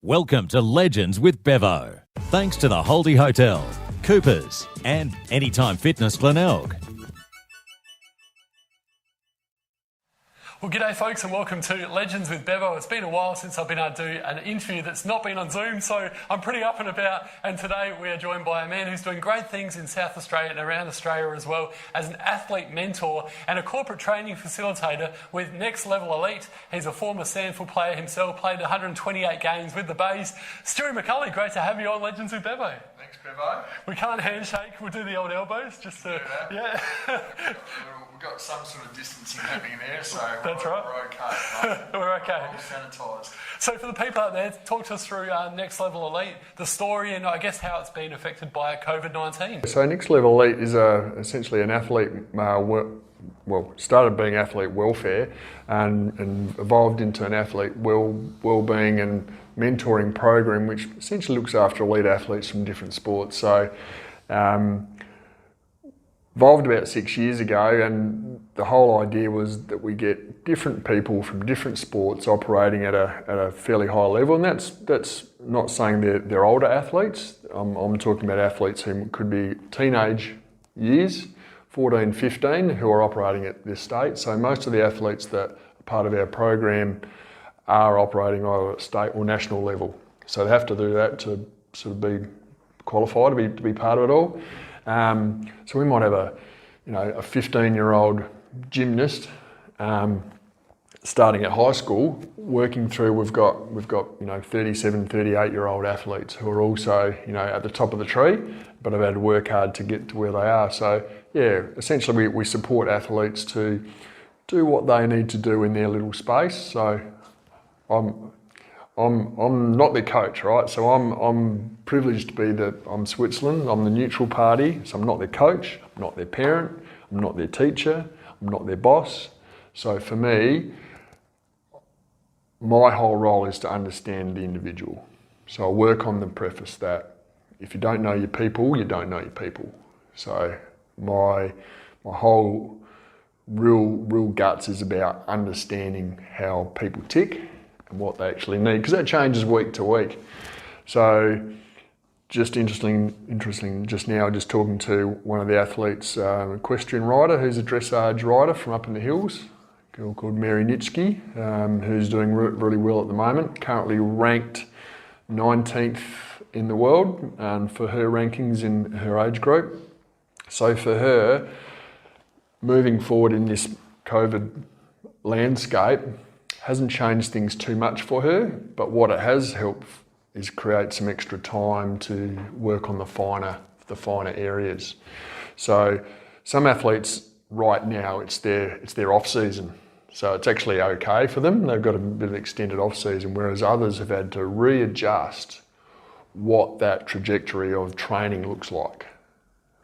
Welcome to Legends with Bevo. Thanks to the Holdy Hotel, Coopers and Anytime Fitness Glenelg. Well, g'day folks and welcome to Legends with Bevo. It's been a while since I've been able to do an interview that's not been on Zoom, so I'm pretty up and about. And today we are joined by a man who's doing great things in South Australia and around Australia as well as an athlete mentor and a corporate training facilitator with Next Level Elite. He's a former SANFL player himself, played 128 games with the Bays. Stewart McCully, great to have you on Legends with Bevo. Thanks, Bevo. We can't handshake, we'll do the old elbows just to... Yeah. We've got some sort of distancing happening there, so that's right. We're okay. Right? We're okay. All sanitised. So for the people out there, talk to us through Next Level Elite, the story and I guess how it's been affected by COVID-19. So Next Level Elite is essentially an athlete, started being athlete welfare and evolved into an athlete well-being and mentoring program which essentially looks after elite athletes from different sports. So evolved about 6 years ago, and the whole idea was that we get different people from different sports operating at a fairly high level, and that's not saying they're older athletes. I'm talking about athletes who could be teenage years, 14, 15, who are operating at this state. So most of the athletes that are part of our program are operating either at state or national level. So they have to do that to sort of be qualified to be part of it all. So we might have a 15-year-old gymnast starting at high school, working through. We've got 37, 38-year-old athletes who are also at the top of the tree, but have had to work hard to get to where they are. So yeah, essentially we support athletes to do what they need to do in their little space. So I'm not their coach, right? So I'm privileged to be I'm Switzerland, I'm the neutral party, so I'm not their coach, I'm not their parent, I'm not their teacher, I'm not their boss. So for me, my whole role is to understand the individual. So I work on the preface that if you don't know your people, you don't know your people. So my whole real guts is about understanding how people tick and what they actually need, because that changes week to week. So just interesting just now, just talking to one of the athletes, equestrian rider, who's a dressage rider from up in the hills, a girl called Mary Nitschke, who's doing really well at the moment, currently ranked 19th in the world for her rankings in her age group. So for her, moving forward in this COVID landscape, hasn't changed things too much for her, but what it has helped is create some extra time to work on the finer areas. So some athletes right now, it's their off season, so it's actually okay for them. They've got a bit of extended off season, whereas others have had to readjust what that trajectory of training looks like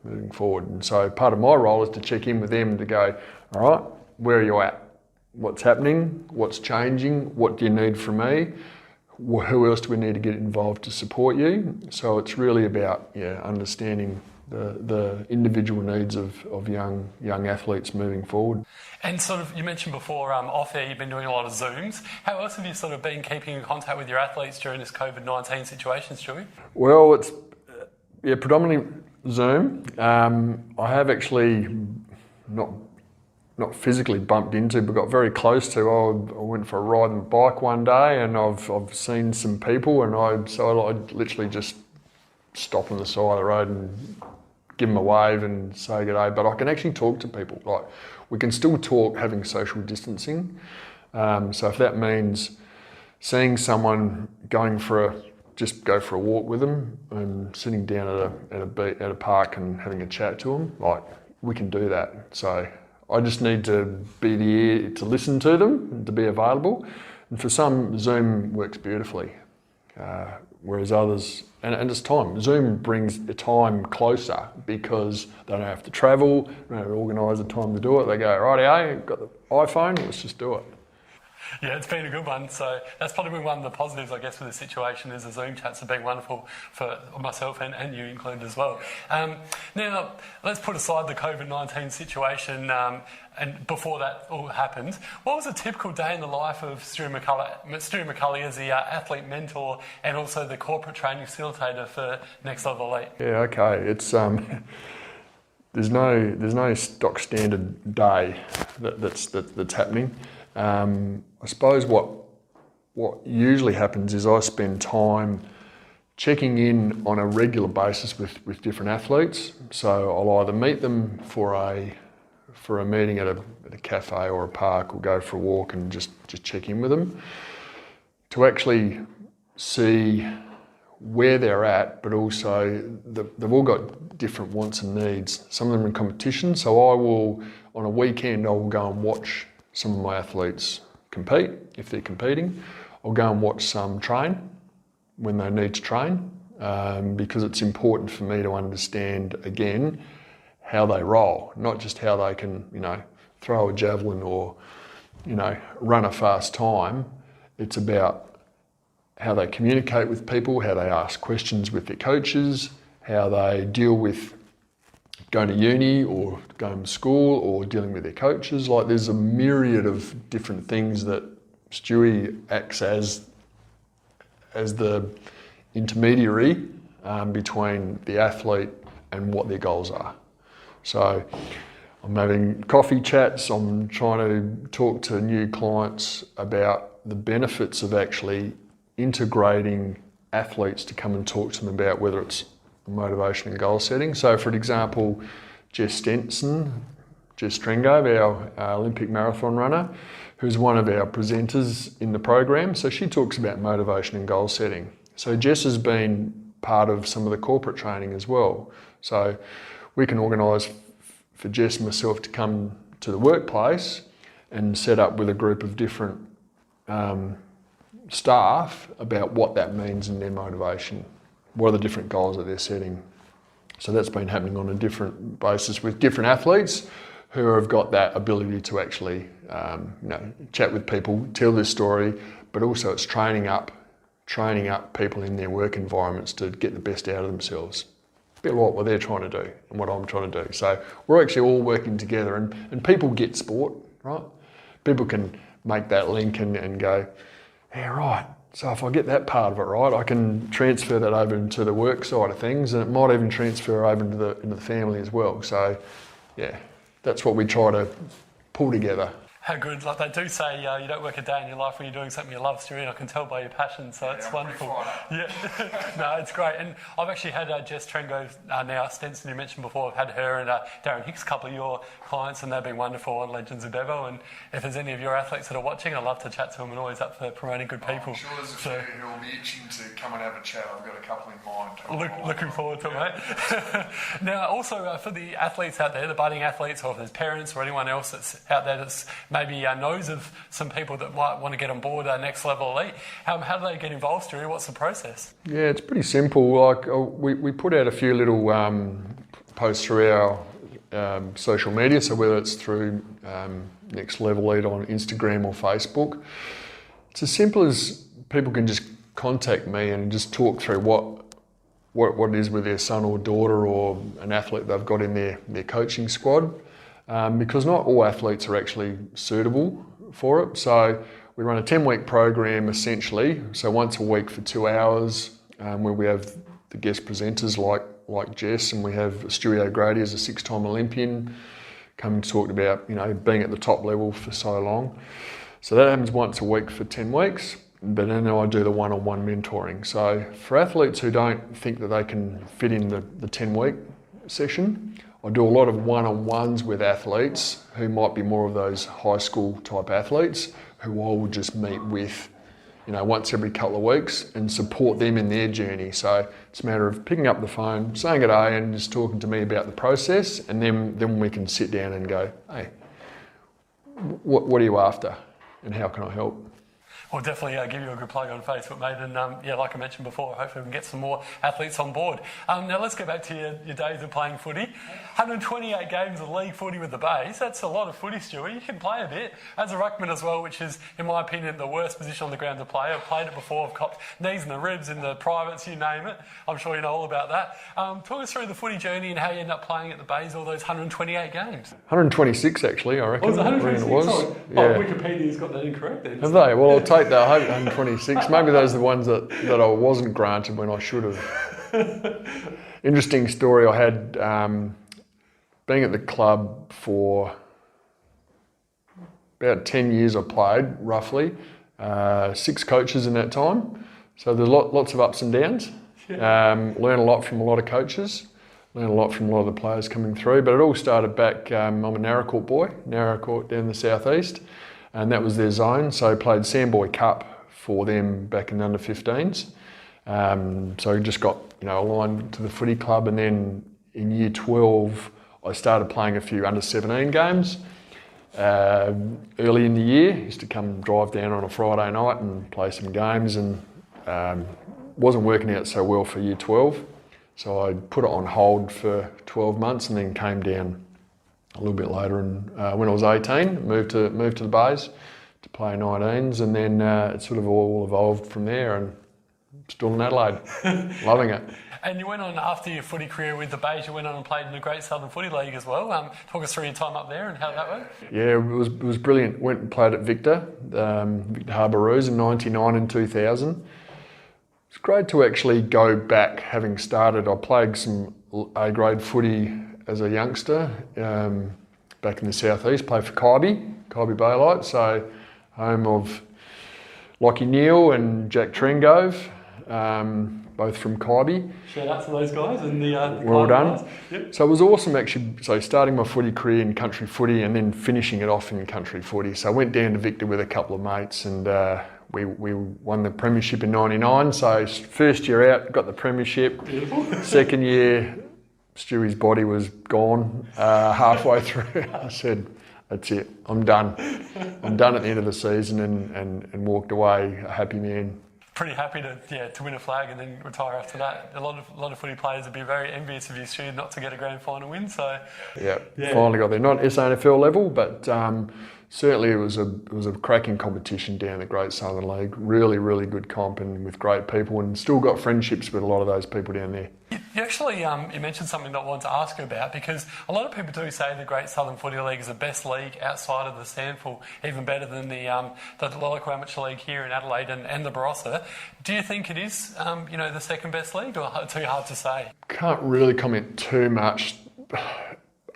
moving forward. And so part of my role is to check in with them to go, all right, where are you at? What's happening, what's changing, what do you need from me, who else do we need to get involved to support you? So it's really about understanding the individual needs of young athletes moving forward. And sort of, you mentioned before off air you've been doing a lot of Zooms. How else have you sort of been keeping in contact with your athletes during this COVID-19 situation, Stewie? Well, it's predominantly Zoom. I have actually not physically bumped into, but got very close to. I went for a ride on the bike one day, and I've seen some people, and I literally just stop on the side of the road and give them a wave and say good day. But I can actually talk to people. Like, we can still talk having social distancing. So if that means seeing someone, go for a walk with them and sitting down at a park and having a chat to them, like, we can do that. So I just need to be the ear to listen to them and to be available. And for some, Zoom works beautifully, whereas others, and it's time. Zoom brings the time closer because they don't have to travel, they don't have to organise the time to do it. They go, righty, got the iPhone, let's just do it. Yeah, it's been a good one. So that's probably been one of the positives, I guess, with the situation is the Zoom chats have been wonderful for myself and you included as well. Now, let's put aside the COVID-19 situation and before that all happened. What was a typical day in the life of Stu McCully as the athlete mentor and also the corporate training facilitator for Next Level Elite? Yeah, okay. It's there's no stock standard day that's happening. I suppose what usually happens is I spend time checking in on a regular basis with different athletes. So I'll either meet them for a meeting at a cafe or a park, or go for a walk and just check in with them to actually see where they're at, but also they've all got different wants and needs. Some of them are in competition, so I will, on a weekend, I will go and watch some of my athletes compete, if they're competing. I'll go and watch some train when they need to train, because it's important for me to understand, again, how they roll, not just how they can, throw a javelin or, run a fast time. It's about how they communicate with people, how they ask questions with their coaches, how they deal with going to uni or going to school or dealing with their coaches. Like, there's a myriad of different things that Stewie acts as the intermediary between the athlete and what their goals are. So I'm having coffee chats, I'm trying to talk to new clients about the benefits of actually integrating athletes to come and talk to them about whether it's motivation and goal setting. So for example, Jess Strengo, our Olympic marathon runner, who's one of our presenters in the program. So she talks about motivation and goal setting. So Jess has been part of some of the corporate training as well. So we can organise for Jess and myself to come to the workplace and set up with a group of different staff about what that means in their motivation. What are the different goals that they're setting? So that's been happening on a different basis with different athletes who have got that ability to actually chat with people, tell their story, but also it's training up people in their work environments to get the best out of themselves. A bit like what they're trying to do and what I'm trying to do. So we're actually all working together, and people get sport, right? People can make that link and go, yeah, right. So if I get that part of it right, I can transfer that over into the work side of things, and it might even transfer over into the family as well. So yeah, that's what we try to pull together. How good. Like they do say, you don't work a day in your life when you're doing something you love, Stu, and I can tell by your passion, so it's wonderful. Yeah, no, it's great. And I've actually had Jess Trengo now, Stenson, you mentioned before, I've had her and Darren Hicks, a couple of your clients, and they've been wonderful on Legends of Bevo. And if there's any of your athletes that are watching, I'd love to chat to them, and always up for promoting good people. I'm sure there's a few who will be itching to come and have a chat. I've got a couple in mind. Looking forward to it, mate. Now, also for the athletes out there, the budding athletes, or if there's parents or anyone else that's out there that's maybe knows of some people that might want to get on board Next Level Elite, how do they get involved, Stu? What's the process? Yeah, it's pretty simple. Like we put out a few little posts through our social media, so whether it's through Next Level Elite on Instagram or Facebook, it's as simple as people can just contact me and just talk through what it is with their son or daughter or an athlete they've got in their coaching squad. Because not all athletes are actually suitable for it. So we run a 10-week program essentially, so once a week for 2 hours, where we have the guest presenters like Jess, and we have Stewie O'Grady as a 6-time Olympian come and talk about being at the top level for so long. So that happens once a week for 10 weeks, but then I do the one-on-one mentoring. So for athletes who don't think that they can fit in the 10-week session, I do a lot of one-on-ones with athletes who might be more of those high school type athletes who I will just meet with, once every couple of weeks and support them in their journey. So it's a matter of picking up the phone, saying good day, and just talking to me about the process, and then we can sit down and go, hey, what are you after and how can I help? We'll definitely give you a good plug on Facebook, mate. And like I mentioned before, hopefully we can get some more athletes on board. Now let's go back to your days of playing footy. 128 games of league footy with the Bays. That's a lot of footy, Stewie. You can play a bit. As a ruckman as well, which is, in my opinion, the worst position on the ground to play. I've played it before. I've copped knees in the ribs, in the privates, you name it. I'm sure you know all about that. Talk us through the footy journey and how you end up playing at the Bays all those 128 games. 126 actually, I reckon. Was it 126? It was. Oh, Wikipedia's got that incorrect then. Have they? Well, I'll take that. I hope 126. Maybe those are the ones that I wasn't granted when I should have. Interesting story I had, being at the club for about 10 years I played, roughly. 6 coaches in that time. So there's lots of ups and downs. Learn a lot from a lot of coaches. Learn a lot from a lot of the players coming through. But it all started back, I'm a Narracourt boy, Narracourt down the southeast. And that was their zone. So I played Sandboy Cup for them back in the under 15s. So I just got aligned to the footy club, and then in year 12 I started playing a few under 17 games. Early in the year, I used to come drive down on a Friday night and play some games, and wasn't working out so well for year 12. So I put it on hold for 12 months and then came down a little bit later, and when I was 18, moved to the Bays to play 19s, and then it sort of all evolved from there, and still in Adelaide, loving it. And you went on, after your footy career with the Bays, you went on and played in the Great Southern Footy League as well. Talk us through your time up there and how that went. Yeah, it was brilliant. Went and played at Victor Harbour Roos in 99 and 2000. It's great to actually go back, having started. I played some A-grade footy as a youngster back in the southeast, played for Kybe Baylight, so home of Lockie Neal and Jack Trengove, both from Kybe. Shout out to those guys and the well done. Guys. Yep. So it was awesome actually, so starting my footy career in country footy and then finishing it off in country footy. So I went down to Victor with a couple of mates, and we won the premiership in 99. So first year out, got the premiership. Beautiful. Second year, Stewie's body was gone halfway through. I said, that's it, I'm done. I'm done at the end of the season, and walked away a happy man. Pretty happy to win a flag and then retire after that. A lot of footy players would be very envious of you, Stu, not to get a grand final win. So yeah, finally got there. Not SANFL level, but certainly it was a cracking competition down the Great Southern League. Really, really good comp, and with great people, and still got friendships with a lot of those people down there. You actually you mentioned something that I wanted to ask you about, because a lot of people do say the Great Southern Footy League is the best league outside of the SANFL, even better than the local amateur league here in Adelaide and the Barossa. Do you think it is the second best league, or too hard to say? Can't really comment too much,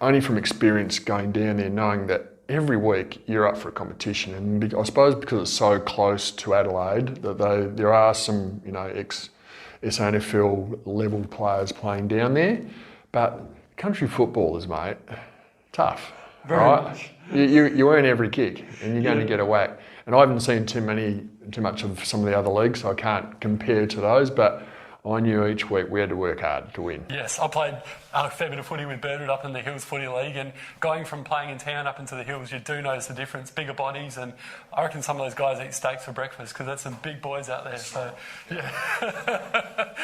only from experience going down there, knowing that every week you're up for a competition, and I suppose because it's so close to Adelaide that there are some ex-SANFL level players playing down there, but country footballers, mate, tough. Very right? much. You earn every kick, and you're going to get a whack. And I haven't seen too much of some of the other leagues, so I can't compare to those, but I knew each week we had to work hard to win. Yes, I played a fair bit of footy with Birdwood up in the Hills Footy League, and going from playing in town up into the hills, you do notice the difference. Bigger bodies, and I reckon some of those guys eat steaks for breakfast, because that's some big boys out there. So, yeah.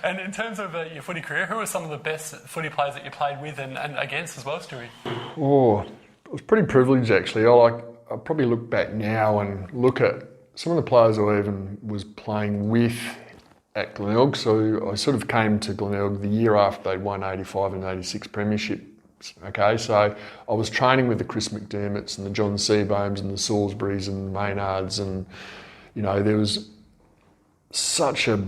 And in terms of your footy career, who are some of the best footy players that you played with and against as well, Stewie? Oh, I was pretty privileged actually. I probably look back now and look at some of the players I even was playing with at Glenelg. So I sort of came to Glenelg the year after they'd won 85 and 86 premierships. Okay, so I was training with the Chris McDermotts and the John Seabohms and the Salisburys and Maynards, and there was such a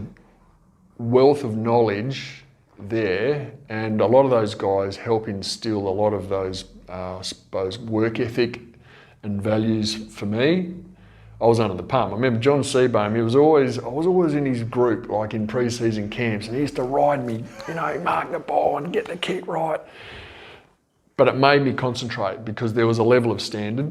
wealth of knowledge there, and a lot of those guys help instill a lot of those, I suppose, work ethic and values for me. I was under the pump. I remember John Seabohm, I was always in his group, like in pre-season camps, and he used to ride me, mark the ball and get the kick right. But it made me concentrate, because there was a level of standard.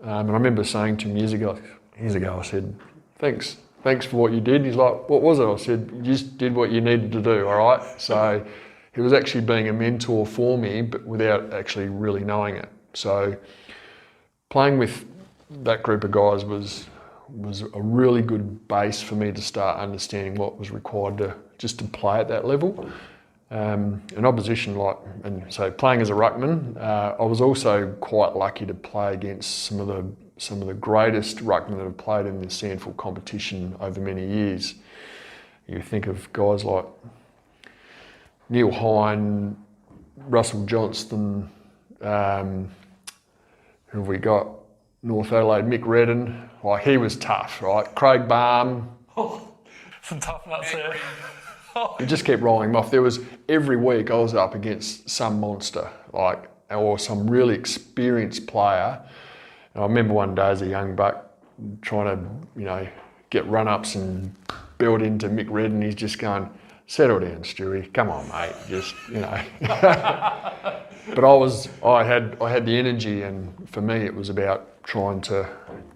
And I remember saying to him years ago, I said, thanks for what you did. He's like, what was it? I said, you just did what you needed to do, all right? So he was actually being a mentor for me, but without actually really knowing it. So playing with that group of guys was was a really good base for me to start understanding what was required to play at that level. In opposition, so playing as a ruckman, I was also quite lucky to play against some of the greatest ruckmen that have played in the SANFL competition over many years. You think of guys like Neil Hine, Russell Johnston, who have we got? North Adelaide, Mick Redden. Like, he was tough, right? Craig Barham. Some tough nuts there. You just kept rolling them off. There was, every week I was up against some monster, or some really experienced player. And I remember one day as a young buck trying to, get run-ups and build into Mick Redden. He's just going, settle down, Stewie. Come on, mate. Just, But I had the energy, and for me it was about trying to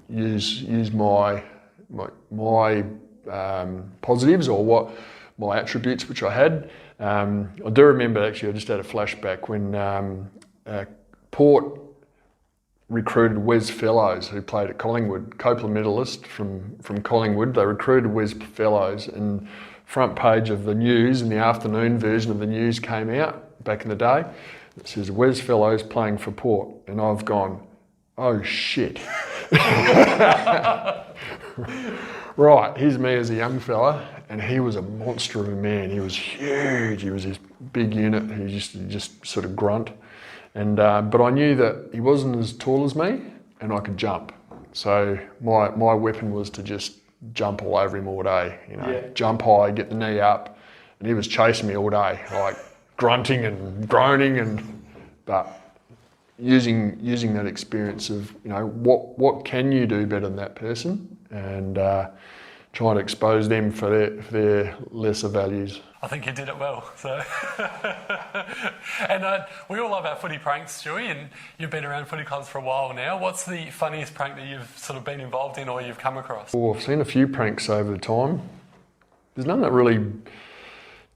use my positives, or my attributes which I had. I do remember, actually, I just had a flashback when Port recruited Wes Fellows, who played at Collingwood, Copeland medalist from Collingwood. They recruited Wes Fellows, and front page of the news, in the afternoon version of the news came out back in the day. It says, Wes Fellows playing for Port. And I've gone, oh shit. Right, here's me as a young fella, and he was a monster of a man. He was huge. He was this big unit. He just sort of grunt. And but I knew that he wasn't as tall as me, and I could jump. So my weapon was to just jump all over him all day. Jump high, get the knee up, and he was chasing me all day, like grunting and groaning, but using that experience of what can you do better than that person, and trying to expose them for their lesser values. I think you did it well. So, and we all love our footy pranks, Stewie, and you've been around footy clubs for a while now. What's the funniest prank that you've sort of been involved in or you've come across? I've seen a few pranks over the time. There's none that really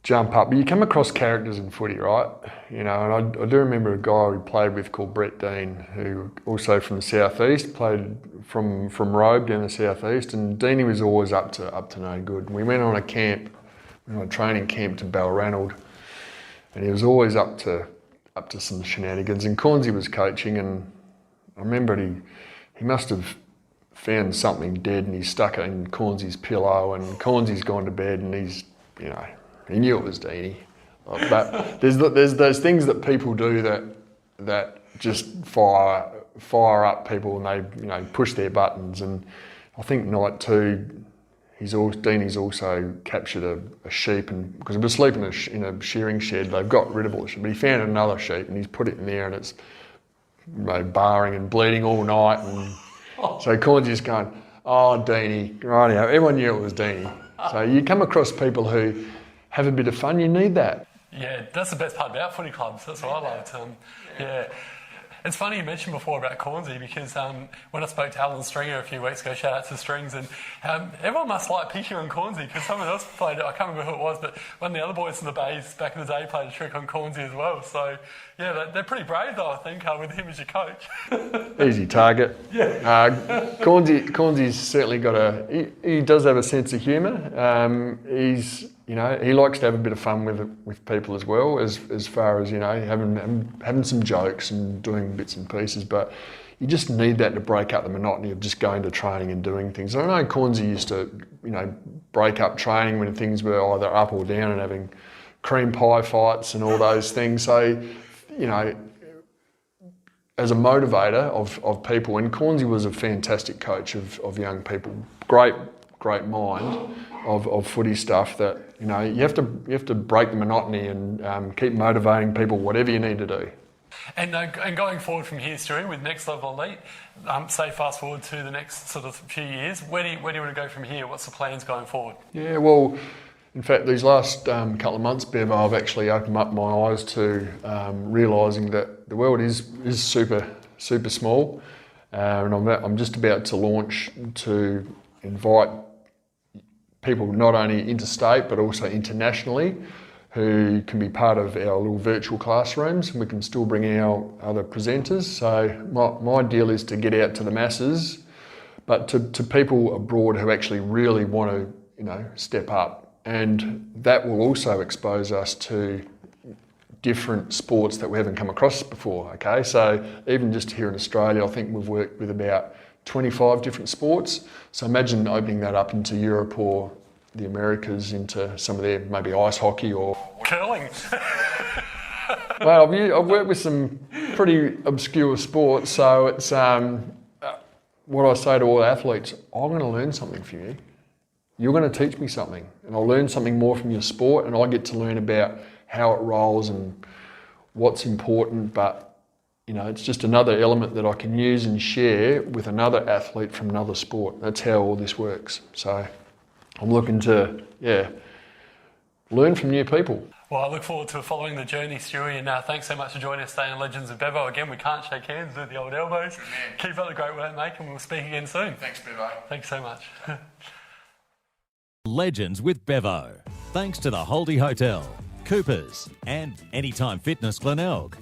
jump up, but you come across characters in footy, right? And I do remember a guy we played with called Brett Dean, who also from the southeast, played from Robe down the southeast, and Deanie was always up to no good. We went on a training camp to Balranald, and he was always up to some shenanigans. And Cornsey was coaching, and I remember he must have found something dead, and he stuck it in Cornsey's pillow, and Cornsey's gone to bed, and he's he knew it was Deanie. But there's those things that people do that just fire up people, and they push their buttons. And I think night two, Deanie's also captured a sheep, and because he was sleeping in a shearing shed, they've got rid of all the sheep, but he found another sheep and he's put it in there, and it's barring and bleeding all night. And so Cornsey's going, oh, Deanie, right now. Everyone knew it was Deanie. So you come across people who have a bit of fun, you need that. Yeah, that's the best part about footy clubs. That's what I liked. Yeah. It's funny you mentioned before about Cornsey, because when I spoke to Alan Stringer a few weeks ago, shout out to Strings, and everyone must like Picky on Cornsey, because someone else played it, I can't remember who it was, but one of the other boys in the Bays back in the day played a trick on Cornsey as well. So, yeah, they're pretty brave though, I think, with him as your coach. Easy target. Yeah. Cornsey's certainly got he does have a sense of humour. He likes to have a bit of fun with people as well, as far as having some jokes and doing bits and pieces. But you just need that to break up the monotony of just going to training and doing things. I know Cornsey used to break up training when things were either up or down, and having cream pie fights and all those things. So as a motivator of people, and Cornsey was a fantastic coach of young people, great mind of footy stuff, that you have to break the monotony and keep motivating people, whatever you need to do. And going forward from here, Stewie, with Next Level Elite, say fast forward to the next sort of few years, where do you want to go from here? What's the plans going forward? Yeah, well, in fact, these last couple of months, Bevo, I've actually opened up my eyes to realising that the world is super small, and I'm just about to launch to invite people not only interstate but also internationally, who can be part of our little virtual classrooms, and we can still bring in our other presenters. So my deal is to get out to the masses, but to people abroad who actually really want to, step up. And that will also expose us to different sports that we haven't come across before, okay? So even just here in Australia, I think we've worked with about 25 different sports. So imagine opening that up into Europe or the Americas, into some of their maybe ice hockey or curling. Well, I've worked with some pretty obscure sports, so it's what I say to all athletes: I'm going to learn something from you. You're going to teach me something, and I'll learn something more from your sport, and I get to learn about how it rolls and what's important. But it's just another element that I can use and share with another athlete from another sport. That's how all this works. So I'm looking to, learn from new people. Well, I look forward to following the journey, Stewie, and thanks so much for joining us today on Legends of Bevo. Again, we can't shake hands with the old elbows. Keep up the great work, mate, and we'll speak again soon. Thanks, Bevo. Thanks so much. Legends with Bevo. Thanks to the Holdy Hotel, Coopers, and Anytime Fitness Glenelg.